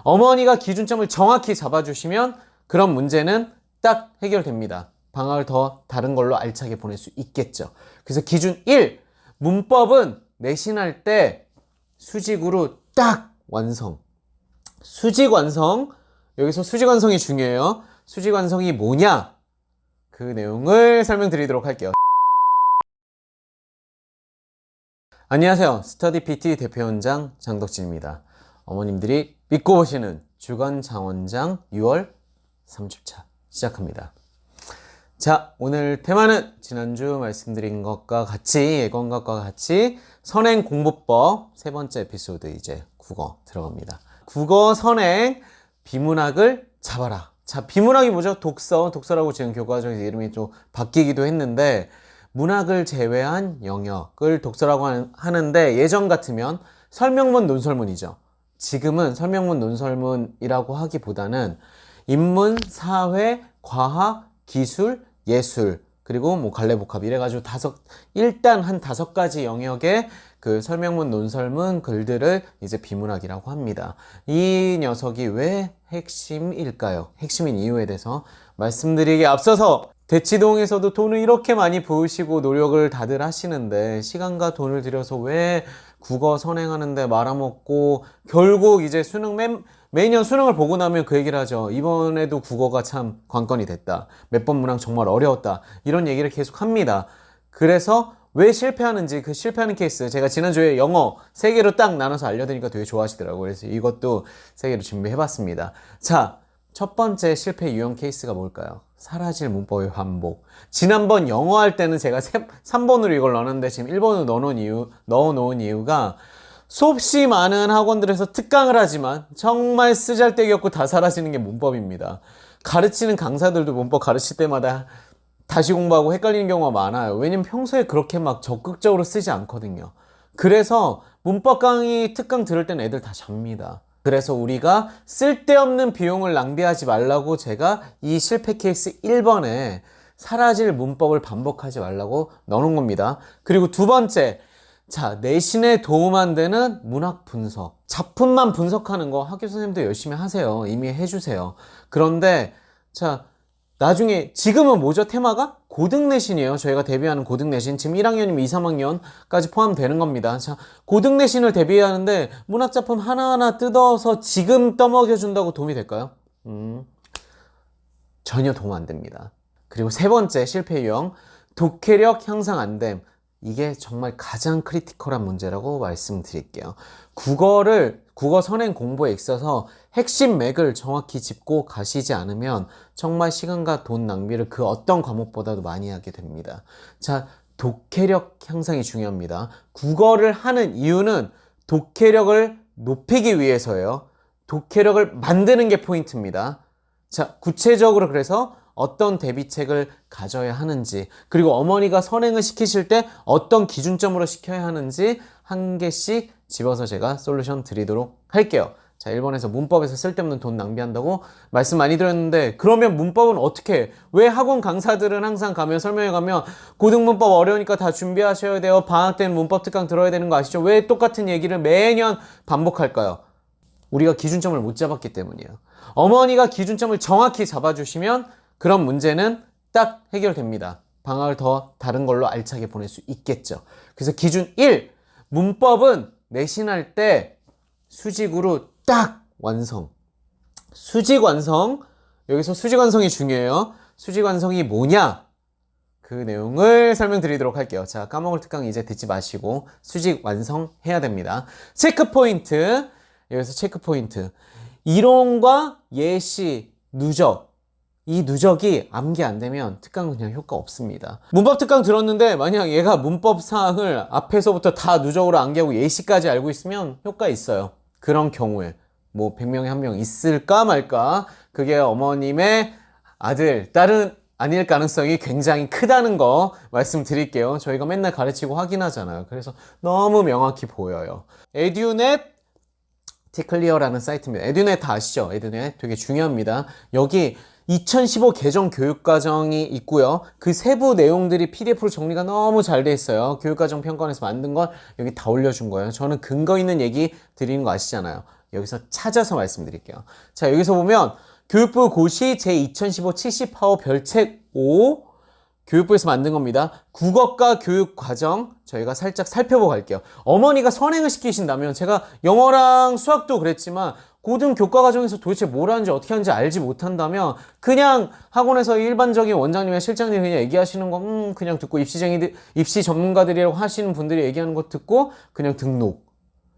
어머니가 기준점을 정확히 잡아주시면 그런 문제는 딱 해결됩니다. 방학을 더 다른 걸로 알차게 보낼 수 있겠죠. 그래서 기준 1, 문법은 내신할 때 수직으로 딱 완성. 수직 완성, 여기서 수직 완성이 중요해요. 수직 완성이 뭐냐? 그 내용을 설명드리도록 할게요. 안녕하세요. 스터디 PT 대표원장 장덕진입니다. 어머님들이 믿고 보시는 주간 장원장 6월 30차 시작합니다. 자, 오늘 테마는 지난주 말씀드린 것과 같이, 예고한 것과 같이 선행 공부법 세 번째 에피소드 이제 국어 들어갑니다. 국어 선행 비문학을 잡아라. 자, 비문학이 뭐죠? 독서라고 지금 교과서에서 이름이 좀 바뀌기도 했는데 문학을 제외한 영역을 독서라고 하는데 예전 같으면 설명문, 논설문이죠. 지금은 설명문, 논설문이라고 하기보다는 인문, 사회, 과학, 기술, 예술, 그리고 뭐 관례복합 이래가지고 일단 한 5가지 영역의 그 설명문, 논설문 글들을 이제 비문학이라고 합니다. 이 녀석이 왜 핵심일까요? 핵심인 이유에 대해서 말씀드리기에 앞서서 대치동에서도 돈을 이렇게 많이 부으시고 노력을 다들 하시는데 시간과 돈을 들여서 왜 국어 선행하는데 말아먹고 결국 이제 매년 수능을 보고 나면 그 얘기를 하죠. 이번에도 국어가 참 관건이 됐다. 몇 번 문항 정말 어려웠다. 이런 얘기를 계속 합니다. 그래서 왜 실패하는지 그 실패하는 케이스 제가 지난주에 영어 3개로 딱 나눠서 알려드리니까 되게 좋아하시더라고요. 그래서 이것도 3개로 준비해봤습니다. 자, 첫 번째 실패 유형 케이스가 뭘까요? 사라질 문법의 반복. 지난번 영어 할 때는 제가 3번으로 이걸 넣었는데 지금 1번으로 넣어놓은 이유가 수없이 많은 학원들에서 특강을 하지만 정말 쓰잘데기 없고 다 사라지는 게 문법입니다. 가르치는 강사들도 문법 가르칠 때마다 다시 공부하고 헷갈리는 경우가 많아요. 왜냐면 평소에 그렇게 막 적극적으로 쓰지 않거든요. 그래서 문법 강의 특강 들을 때는 애들 다 잡니다. 그래서 우리가 쓸데없는 비용을 낭비하지 말라고 제가 이 실패 케이스 1번에 사라질 문법을 반복하지 말라고 넣어놓은 겁니다. 그리고 두 번째, 자, 내신에 도움 안 되는 문학 분석. 작품만 분석하는 거 학교 선생님도 열심히 하세요. 이미 해주세요. 그런데 자, 나중에 지금은 뭐죠? 테마가 고등내신이에요. 저희가 대비하는 고등내신. 지금 1학년이면 2, 3학년까지 포함되는 겁니다. 자, 고등내신을 대비하는데 문학작품 하나하나 뜯어서 지금 떠먹여준다고 도움이 될까요? 전혀 도움 안 됩니다. 그리고 세 번째 실패 유형, 독해력 향상 안 됨. 이게 정말 가장 크리티컬한 문제라고 말씀드릴게요. 국어 선행 공부에 있어서 핵심 맥을 정확히 짚고 가시지 않으면 정말 시간과 돈 낭비를 그 어떤 과목보다도 많이 하게 됩니다. 자, 독해력 향상이 중요합니다. 국어를 하는 이유는 독해력을 높이기 위해서예요. 독해력을 만드는 게 포인트입니다. 자, 구체적으로 그래서 어떤 대비책을 가져야 하는지, 그리고 어머니가 선행을 시키실 때 어떤 기준점으로 시켜야 하는지 한 개씩 집어서 제가 솔루션 드리도록 할게요. 자, 1번에서 문법에서 쓸데없는 돈 낭비한다고 말씀 많이 드렸는데 그러면 문법은 어떻게 해? 왜 학원 강사들은 항상 가면 설명회 가면 고등문법 어려우니까 다 준비하셔야 돼요. 방학 때는 문법 특강 들어야 되는 거 아시죠? 왜 똑같은 얘기를 매년 반복할까요? 우리가 기준점을 못 잡았기 때문이에요. 어머니가 기준점을 정확히 잡아주시면 그런 문제는 딱 해결됩니다. 방학을 더 다른 걸로 알차게 보낼 수 있겠죠. 그래서 기준 1, 문법은 내신할 때 수직으로 딱 완성. 수직 완성, 여기서 수직 완성이 중요해요. 수직 완성이 뭐냐? 그 내용을 설명드리도록 할게요. 자, 까먹을 특강 이제 듣지 마시고 수직 완성해야 됩니다. 체크 포인트, 여기서 체크 포인트. 이론과 예시, 누적. 이 누적이 암기 안 되면 특강은 그냥 효과 없습니다. 문법 특강 들었는데 만약 얘가 문법 사항을 앞에서부터 다 누적으로 암기하고 예시까지 알고 있으면 효과 있어요. 그런 경우에 뭐 100명에 1명 있을까 말까, 그게 어머님의 아들, 딸은 아닐 가능성이 굉장히 크다는 거 말씀드릴게요. 저희가 맨날 가르치고 확인하잖아요. 그래서 너무 명확히 보여요. 에듀넷 티클리어라는 사이트입니다. 에듀넷 다 아시죠? 에듀넷 되게 중요합니다. 여기 2015 개정 교육과정이 있고요. 그 세부 내용들이 PDF로 정리가 너무 잘 돼 있어요. 교육과정 평가원에서 만든 걸 여기 다 올려준 거예요. 저는 근거 있는 얘기 드리는 거 아시잖아요. 여기서 찾아서 말씀드릴게요. 자, 여기서 보면 교육부 고시 제2015 70파워 별책 5 교육부에서 만든 겁니다. 국어과 교육과정 저희가 살짝 살펴보고 갈게요. 어머니가 선행을 시키신다면 제가 영어랑 수학도 그랬지만 고등 교과과정에서 도대체 뭘 하는지 어떻게 하는지 알지 못한다면 그냥 학원에서 일반적인 원장님이나 실장님이 그냥 얘기하시는 거 그냥 듣고 입시 전문가들이라고 하시는 분들이 얘기하는 거 듣고 그냥 등록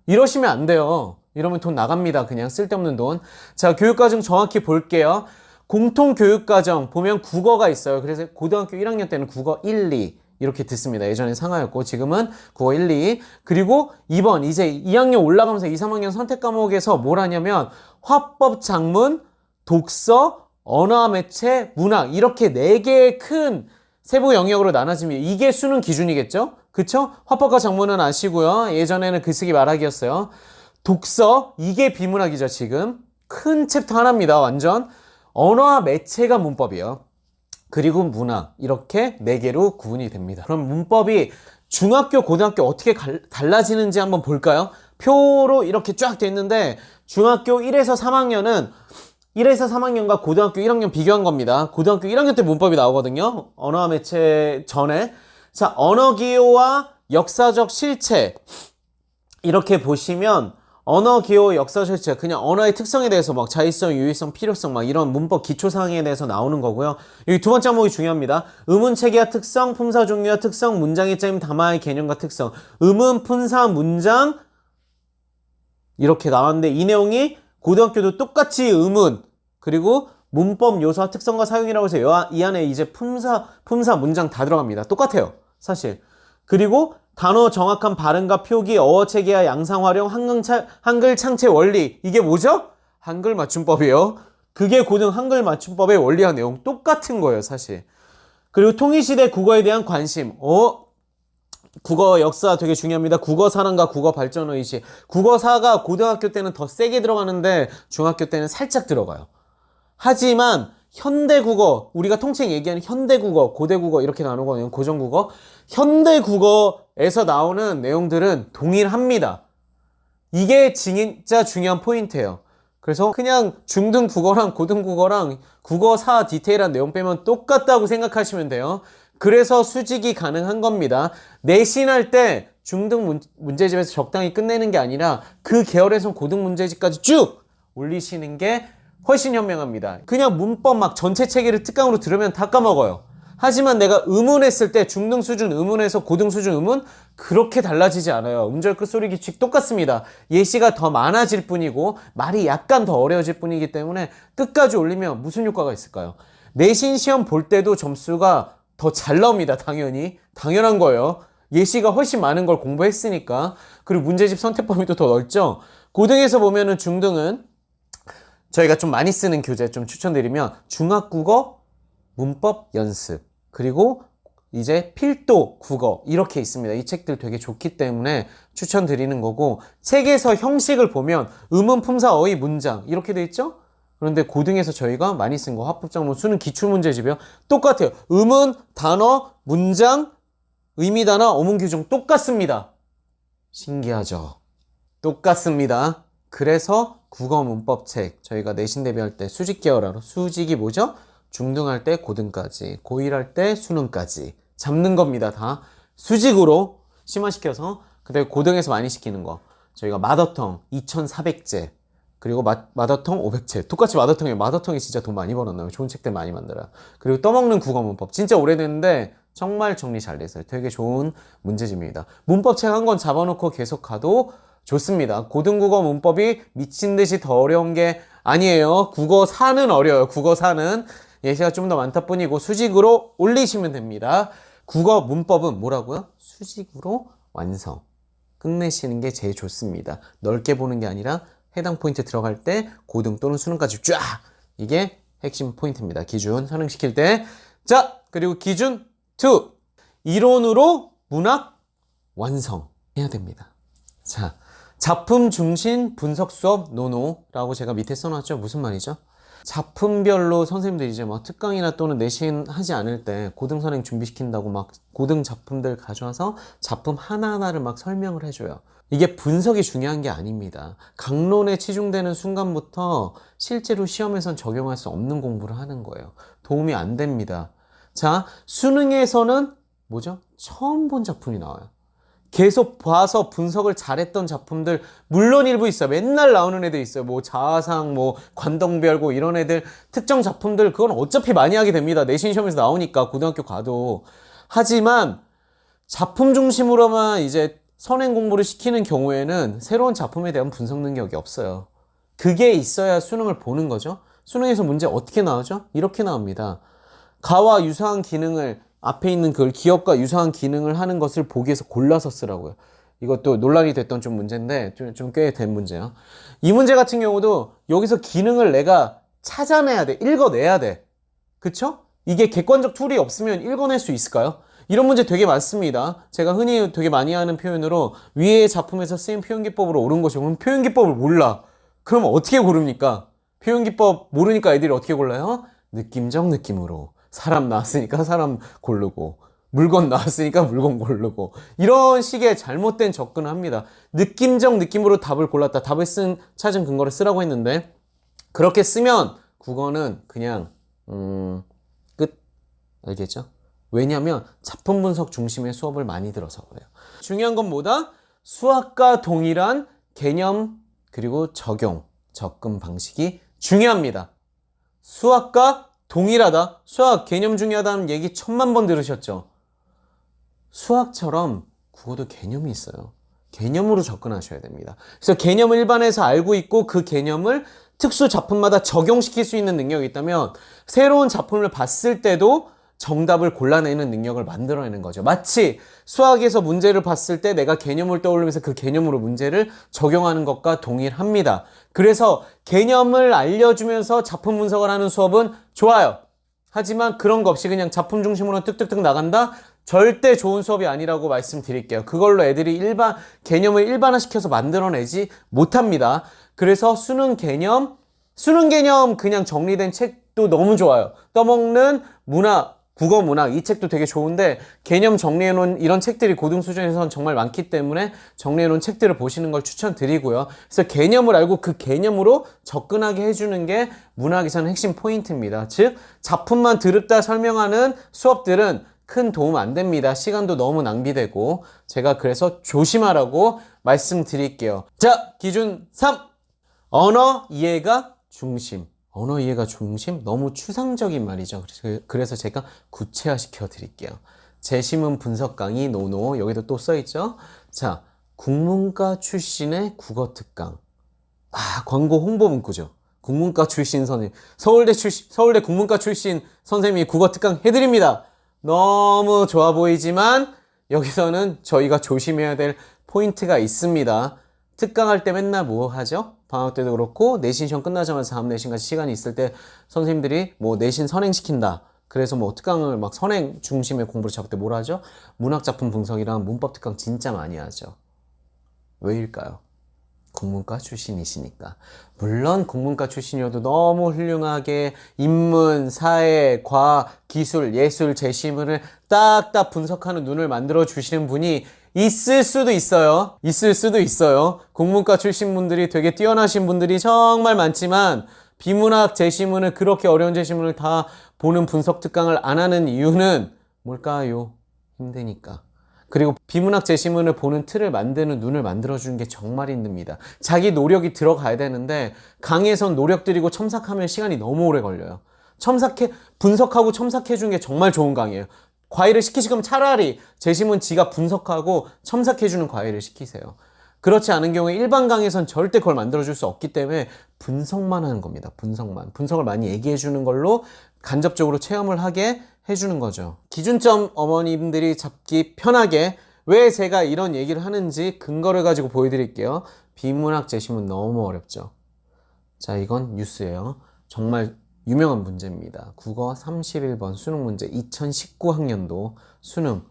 이러시면 안 돼요. 이러면 돈 나갑니다. 그냥 쓸데없는 돈. 자, 교육과정 정확히 볼게요. 공통교육과정 보면 국어가 있어요. 그래서 고등학교 1학년 때는 국어 1, 2 이렇게 듣습니다. 예전엔 상하였고 지금은 국어 1, 2 그리고 2번 이제 2학년 올라가면서 2, 3학년 선택 과목에서 뭘 하냐면 화법, 작문, 독서, 언어와 매체, 문학 이렇게 4개의 큰 세부 영역으로 나눠집니다. 이게 수능 기준이겠죠? 그쵸? 화법과 작문은 아시고요. 예전에는 글쓰기 말하기였어요. 독서 이게 비문학이죠. 지금 큰 챕터 하나입니다. 완전 언어와 매체가 문법이에요. 그리고 문학 이렇게 4개로 구분이 됩니다. 그럼 문법이 중학교, 고등학교 어떻게 달라지는지 한번 볼까요? 표로 이렇게 쫙 돼 있는데 중학교 1에서 3학년과 고등학교 1학년 비교한 겁니다. 고등학교 1학년 때 문법이 나오거든요. 언어와 매체 전에. 자, 언어기호와 역사적 실체 이렇게 보시면 언어, 기호, 역사, 실체 그냥 언어의 특성에 대해서 막 자의성, 유의성, 필요성 막 이런 문법 기초사항에 대해서 나오는 거고요. 여기 두 번째 항목이 중요합니다. 의문 체계와 특성, 품사 종류와 특성, 문장의 짜임, 담화의 개념과 특성. 의문, 품사, 문장 이렇게 나왔는데 이 내용이 고등학교도 똑같이 의문 그리고 문법 요소와 특성과 사용이라고 해서 이 안에 이제 품사, 문장 다 들어갑니다. 똑같아요. 사실. 그리고 단어 정확한 발음과 표기, 어어 체계와 양상 활용, 한글 창체 원리. 이게 뭐죠? 한글 맞춤법이에요. 그게 고등 한글 맞춤법의 원리와 내용 똑같은 거예요, 사실. 그리고 통일시대 국어에 대한 관심. 국어 역사 되게 중요합니다. 국어 사랑과 국어 발전 의식. 국어사가 고등학교 때는 더 세게 들어가는데 중학교 때는 살짝 들어가요. 하지만 현대국어, 우리가 통칭 얘기하는 현대국어, 고대국어 이렇게 나누거든요. 고전국어. 현대국어에서 나오는 내용들은 동일합니다. 이게 진짜 중요한 포인트예요. 그래서 그냥 중등 국어랑 고등 국어랑 국어사 디테일한 내용 빼면 똑같다고 생각하시면 돼요. 그래서 수직이 가능한 겁니다. 내신할 때 중등 문제집에서 적당히 끝내는 게 아니라 그 계열에서 고등 문제집까지 쭉 올리시는 게 훨씬 현명합니다. 그냥 문법 막 전체 체계를 특강으로 들으면 다 까먹어요. 하지만 내가 의문했을 때 중등 수준 의문에서 고등 수준 의문 그렇게 달라지지 않아요. 음절 끝소리 규칙 똑같습니다. 예시가 더 많아질 뿐이고 말이 약간 더 어려워질 뿐이기 때문에 끝까지 올리면 무슨 효과가 있을까요? 내신 시험 볼 때도 점수가 더 잘 나옵니다. 당연한 거예요. 예시가 훨씬 많은 걸 공부했으니까. 그리고 문제집 선택 범위도 더 넓죠. 고등에서 보면은 중등은 저희가 좀 많이 쓰는 교재 좀 추천드리면 중학국어 문법 연습 그리고 이제 필도 국어 이렇게 있습니다. 이 책들 되게 좋기 때문에 추천드리는 거고 책에서 형식을 보면 의문, 품사, 어휘, 문장 이렇게 돼 있죠? 그런데 고등에서 저희가 많이 쓴 거 합법작문 수능 기출문제집이요. 똑같아요. 의문, 단어, 문장, 의미단어, 어문규정 똑같습니다. 신기하죠? 똑같습니다. 그래서 국어 문법책 저희가 내신 대비할 때 수직 계열화로 수직이 뭐죠? 중등할 때 고등까지 고1할 때 수능까지 잡는 겁니다. 다 수직으로 심화시켜서 그다음에 고등에서 많이 시키는 거 저희가 마더텅 2400제 그리고 마더텅 500제 똑같이 마더텅이 진짜 돈 많이 벌었나요? 좋은 책들 많이 만들어요. 그리고 떠먹는 국어 문법 진짜 오래됐는데 정말 정리 잘 돼서 되게 좋은 문제집입니다. 문법책 한 권 잡아놓고 계속 가도 좋습니다. 고등국어 문법이 미친 듯이 더 어려운 게 아니에요. 국어사는 어려워요. 국어사는 예시가 좀 더 많다 뿐이고 수직으로 올리시면 됩니다. 국어 문법은 뭐라고요? 수직으로 완성. 끝내시는 게 제일 좋습니다. 넓게 보는 게 아니라 해당 포인트 들어갈 때 고등 또는 수능까지 쫙! 이게 핵심 포인트입니다. 기준 선행시킬 때. 자, 그리고 기준 2. 이론으로 문학 완성 해야 됩니다. 자, 작품 중심 분석 수업 노노라고 제가 밑에 써놨죠. 무슨 말이죠? 작품별로 선생님들이 이제 막 특강이나 또는 내신 하지 않을 때 고등 선행 준비시킨다고 막 고등 작품들 가져와서 작품 하나하나를 막 설명을 해줘요. 이게 분석이 중요한 게 아닙니다. 강론에 치중되는 순간부터 실제로 시험에선 적용할 수 없는 공부를 하는 거예요. 도움이 안 됩니다. 자, 수능에서는 뭐죠? 처음 본 작품이 나와요. 계속 봐서 분석을 잘했던 작품들 물론 일부 있어요. 맨날 나오는 애들 있어요. 뭐 자아상, 뭐 관동별고 이런 애들 특정 작품들 그건 어차피 많이 하게 됩니다. 내신 시험에서 나오니까 고등학교 가도. 하지만 작품 중심으로만 이제 선행 공부를 시키는 경우에는 새로운 작품에 대한 분석 능력이 없어요. 그게 있어야 수능을 보는 거죠. 수능에서 문제 어떻게 나오죠? 이렇게 나옵니다. 가와 유사한 기능을 앞에 있는 그걸 기업과 유사한 기능을 하는 것을 보기 위해서 골라서 쓰라고요. 이것도 논란이 됐던 좀 문제인데 좀 꽤 된 문제예요. 이 문제 같은 경우도 여기서 기능을 내가 찾아내야 돼. 읽어내야 돼. 그쵸? 이게 객관적 툴이 없으면 읽어낼 수 있을까요? 이런 문제 되게 많습니다. 제가 흔히 되게 많이 하는 표현으로 위의 작품에서 쓰인 표현기법으로 옳은 것이 그럼 표현기법을 몰라. 그럼 어떻게 고릅니까? 표현기법 모르니까 애들이 어떻게 골라요? 느낌적 느낌으로. 사람 나왔으니까 사람 고르고 물건 나왔으니까 물건 고르고 이런 식의 잘못된 접근을 합니다. 느낌적 느낌으로 답을 골랐다. 답을 찾은 근거를 쓰라고 했는데 그렇게 쓰면 국어는 그냥 끝. 알겠죠? 왜냐하면 작품 분석 중심의 수업을 많이 들어서 그래요. 중요한 건 뭐다? 수학과 동일한 개념 그리고 적용, 접근 방식이 중요합니다. 수학과 동일하다. 수학 개념 중요하다는 얘기 1000만 번 들으셨죠? 수학처럼 국어도 개념이 있어요. 개념으로 접근하셔야 됩니다. 그래서 개념을 일반에서 알고 있고 그 개념을 특수 작품마다 적용시킬 수 있는 능력이 있다면 새로운 작품을 봤을 때도 정답을 골라내는 능력을 만들어내는 거죠. 마치 수학에서 문제를 봤을 때 내가 개념을 떠올리면서 그 개념으로 문제를 적용하는 것과 동일합니다. 그래서 개념을 알려주면서 작품 분석을 하는 수업은 좋아요. 하지만 그런 거 없이 그냥 작품 중심으로 뚝뚝뚝 나간다? 절대 좋은 수업이 아니라고 말씀드릴게요. 그걸로 애들이 개념을 일반화시켜서 만들어내지 못합니다. 그래서 수능 개념 그냥 정리된 책도 너무 좋아요. 떠먹는 문학, 국어 문학 이 책도 되게 좋은데 개념 정리해놓은 이런 책들이 고등 수준에서는 정말 많기 때문에 정리해놓은 책들을 보시는 걸 추천드리고요. 그래서 개념을 알고 그 개념으로 접근하게 해주는 게 문학에서는 핵심 포인트입니다. 즉 작품만 드립다 설명하는 수업들은 큰 도움 안 됩니다. 시간도 너무 낭비되고 제가 그래서 조심하라고 말씀드릴게요. 자, 기준 3. 언어 이해가 중심. 언어 이해가 중심? 너무 추상적인 말이죠. 그래서 제가 구체화시켜 드릴게요. 재시문 분석 강의 노노 여기도 또 써있죠. 자, 국문과 출신의 국어 특강. 광고 홍보 문구죠. 국문과 출신 선생님, 서울대 국문과 출신 선생님이 국어 특강 해드립니다. 너무 좋아 보이지만 여기서는 저희가 조심해야 될 포인트가 있습니다. 특강할 때 맨날 뭐 하죠? 방학 때도 그렇고 내신 시험 끝나자마자 다음 내신까지 시간이 있을 때 선생님들이 뭐 내신 선행시킨다. 그래서 뭐 특강을 막 선행 중심의 공부를 잡을 때 뭘 하죠? 문학작품 분석이랑 문법 특강 진짜 많이 하죠. 왜일까요? 국문과 출신이시니까. 물론 국문과 출신이어도 너무 훌륭하게 인문, 사회, 과학, 기술, 예술, 재시문을 딱딱 분석하는 눈을 만들어 주시는 분이 있을 수도 있어요. 국문과 출신 분들이 되게 뛰어나신 분들이 정말 많지만 비문학 재시문을 그렇게 어려운 재시문을 다 보는 분석 특강을 안 하는 이유는 뭘까요? 힘드니까. 그리고 비문학 재시문을 보는 틀을 만드는 눈을 만들어주는 게 정말 힘듭니다. 자기 노력이 들어가야 되는데 강의에선 노력 들이고 첨삭하면 시간이 너무 오래 걸려요. 분석하고 첨삭해주는 게 정말 좋은 강의예요. 과외를 시키시면 차라리 재시문 지가 분석하고 첨삭해주는 과외를 시키세요. 그렇지 않은 경우에 일반 강의에선 절대 그걸 만들어줄 수 없기 때문에 분석만 하는 겁니다. 분석을 많이 얘기해주는 걸로 간접적으로 체험을 하게 해주는 거죠. 기준점 어머님들이 잡기 편하게 왜 제가 이런 얘기를 하는지 근거를 가지고 보여드릴게요. 비문학 재시문 너무 어렵죠. 자, 이건 뉴스예요. 정말 유명한 문제입니다. 국어 31번 수능 문제 2019학년도 수능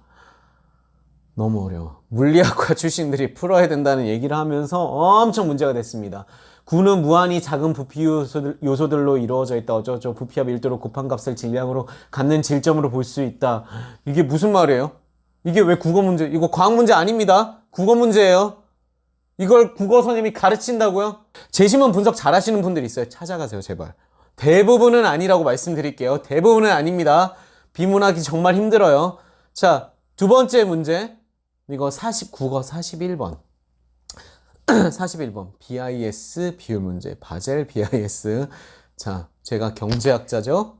너무 어려워. 물리학과 출신들이 풀어야 된다는 얘기를 하면서 엄청 문제가 됐습니다. 구는 무한히 작은 부피 요소들로 이루어져 있다. 어쩌죠. 부피와 밀도로 곱한 값을 질량으로 갖는 질점으로 볼 수 있다. 이게 무슨 말이에요? 이게 왜 국어 문제? 이거 과학 문제 아닙니다. 국어 문제예요. 이걸 국어 선생님이 가르친다고요? 제시문 분석 잘하시는 분들이 있어요. 찾아가세요, 제발. 대부분은 아니라고 말씀드릴게요. 대부분은 아닙니다. 비문하기 정말 힘들어요. 자, 두 번째 문제. 이거 국어 41번. 41번. BIS 비율 문제. 바젤 BIS. 자, 제가 경제학자죠?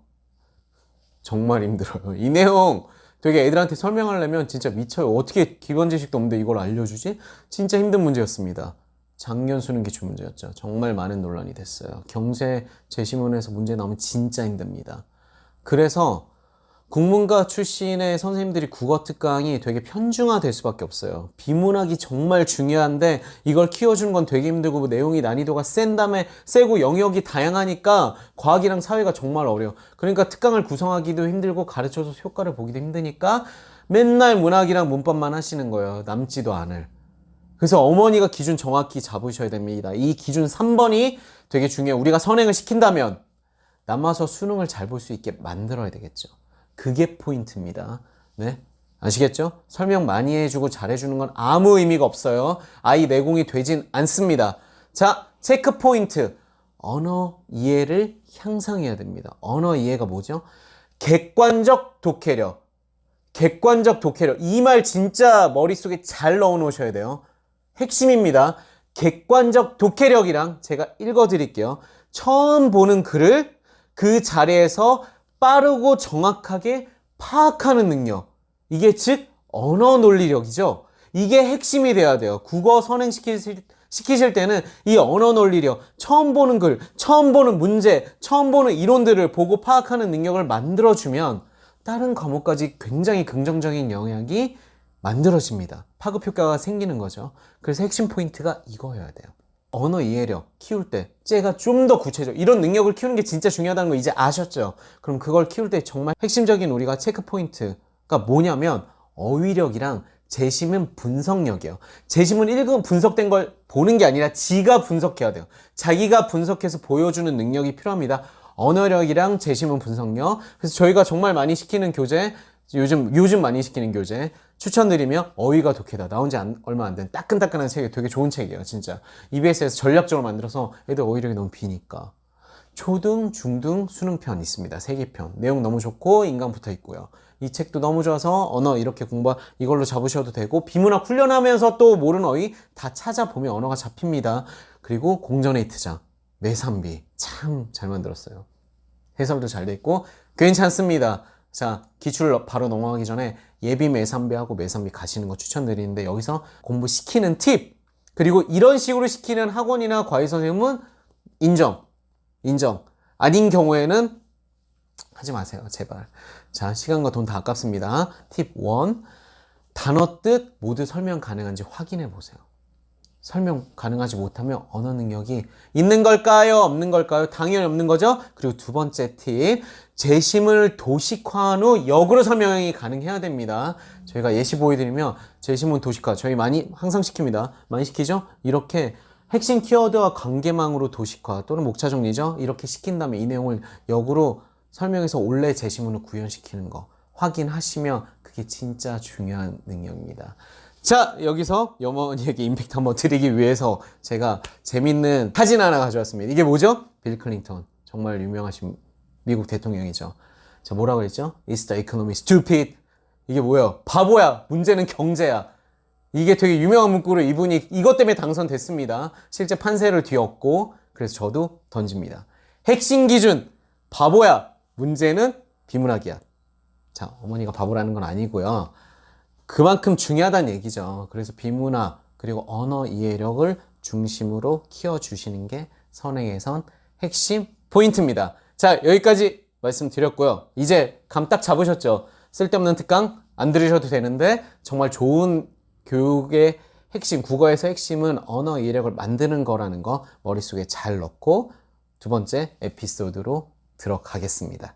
정말 힘들어요. 이 내용 되게 애들한테 설명하려면 진짜 미쳐요. 어떻게 기본 지식도 없는데 이걸 알려주지? 진짜 힘든 문제였습니다. 작년 수능 기출 문제였죠. 정말 많은 논란이 됐어요. 경제 제시문에서 문제 나오면 진짜 힘듭니다. 그래서 국문과 출신의 선생님들이 국어 특강이 되게 편중화될 수밖에 없어요. 비문학이 정말 중요한데 이걸 키워주는 건 되게 힘들고 내용이 난이도가 센 다음에 세고 영역이 다양하니까 과학이랑 사회가 정말 어려워. 그러니까 특강을 구성하기도 힘들고 가르쳐서 효과를 보기도 힘드니까 맨날 문학이랑 문법만 하시는 거예요. 남지도 않을. 그래서 어머니가 기준 정확히 잡으셔야 됩니다. 이 기준 3번이 되게 중요해요. 우리가 선행을 시킨다면 남아서 수능을 잘 볼 수 있게 만들어야 되겠죠. 그게 포인트입니다. 네? 아시겠죠? 설명 많이 해주고 잘해주는 건 아무 의미가 없어요. 아이 내공이 되진 않습니다. 자, 체크 포인트. 언어 이해를 향상해야 됩니다. 언어 이해가 뭐죠? 객관적 독해력. 객관적 독해력. 이 말 진짜 머릿속에 잘 넣어 놓으셔야 돼요. 핵심입니다. 객관적 독해력이랑 제가 읽어 드릴게요. 처음 보는 글을 그 자리에서 빠르고 정확하게 파악하는 능력. 이게 즉 언어 논리력이죠. 이게 핵심이 돼야 돼요. 국어 선행시키실 때는 이 언어 논리력, 처음 보는 글, 처음 보는 문제, 처음 보는 이론들을 보고 파악하는 능력을 만들어주면 다른 과목까지 굉장히 긍정적인 영향이 만들어집니다. 파급 효과가 생기는 거죠. 그래서 핵심 포인트가 이거여야 돼요. 언어 이해력 키울 때 쟤가 좀 더 구체적 이런 능력을 키우는 게 진짜 중요하다는 거 이제 아셨죠? 그럼 그걸 키울 때 정말 핵심적인 우리가 체크 포인트가 뭐냐면 어휘력이랑 제시문 분석력이에요. 제시문 읽은 분석된 걸 보는 게 아니라 지가 분석해야 돼요. 자기가 분석해서 보여주는 능력이 필요합니다. 언어력이랑 제시문 분석력. 그래서 저희가 정말 많이 시키는 교재, 요즘 많이 시키는 교재 추천드리며 어휘가 독해다. 나온 지 얼마 안 된 따끈따끈한 책이 되게 좋은 책이에요. 진짜 EBS에서 전략적으로 만들어서 애들 어휘력이 너무 비니까. 초등, 중등, 수능편 있습니다. 3개 편. 내용 너무 좋고 인강 붙어 있고요. 이 책도 너무 좋아서 언어 이렇게 이걸로 잡으셔도 되고 비문학 훈련하면서 또 모르는 어휘 다 찾아보면 언어가 잡힙니다. 그리고 공전에이트장, 매산비 참 잘 만들었어요. 해설도 잘 돼 있고 괜찮습니다. 자, 기출 바로 넘어가기 전에 예비 매산비하고 매산비 가시는 거 추천드리는데 여기서 공부시키는 팁 그리고 이런 식으로 시키는 학원이나 과외 선생님은 인정 아닌 경우에는 하지 마세요 제발. 자, 시간과 돈 다 아깝습니다. 팁 1 단어 뜻 모두 설명 가능한지 확인해 보세요. 설명 가능하지 못하면 언어 능력이 있는 걸까요? 없는 걸까요? 당연히 없는 거죠? 그리고 두 번째 팁, 제시문을 도식화한 후 역으로 설명이 가능해야 됩니다. 저희가 예시 보여드리면 제시문 도식화, 저희 항상 시킵니다. 많이 시키죠? 이렇게 핵심 키워드와 관계망으로 도식화 또는 목차 정리죠? 이렇게 시킨 다음에 이 내용을 역으로 설명해서 원래 제시문을 구현시키는 거 확인하시면 그게 진짜 중요한 능력입니다. 자, 여기서 어머니에게 임팩트 한번 드리기 위해서 제가 재밌는 사진 하나 가져왔습니다. 이게 뭐죠? 빌 클린턴. 정말 유명하신 미국 대통령이죠. 자, 뭐라고 했죠? Is the economy stupid? 이게 뭐예요? 바보야. 문제는 경제야. 이게 되게 유명한 문구로 이분이 이것 때문에 당선됐습니다. 실제 판세를 뒤엎고 그래서 저도 던집니다. 핵심 기준. 바보야. 문제는 비문학이야. 자, 어머니가 바보라는 건 아니고요. 그만큼 중요하다는 얘기죠. 그래서 비문학 그리고 언어 이해력을 중심으로 키워주시는 게 선행에선 핵심 포인트입니다. 자, 여기까지 말씀드렸고요. 이제 감 딱 잡으셨죠? 쓸데없는 특강 안 들으셔도 되는데 정말 좋은 교육의 핵심, 국어에서 핵심은 언어 이해력을 만드는 거라는 거 머릿속에 잘 넣고 두 번째 에피소드로 들어가겠습니다.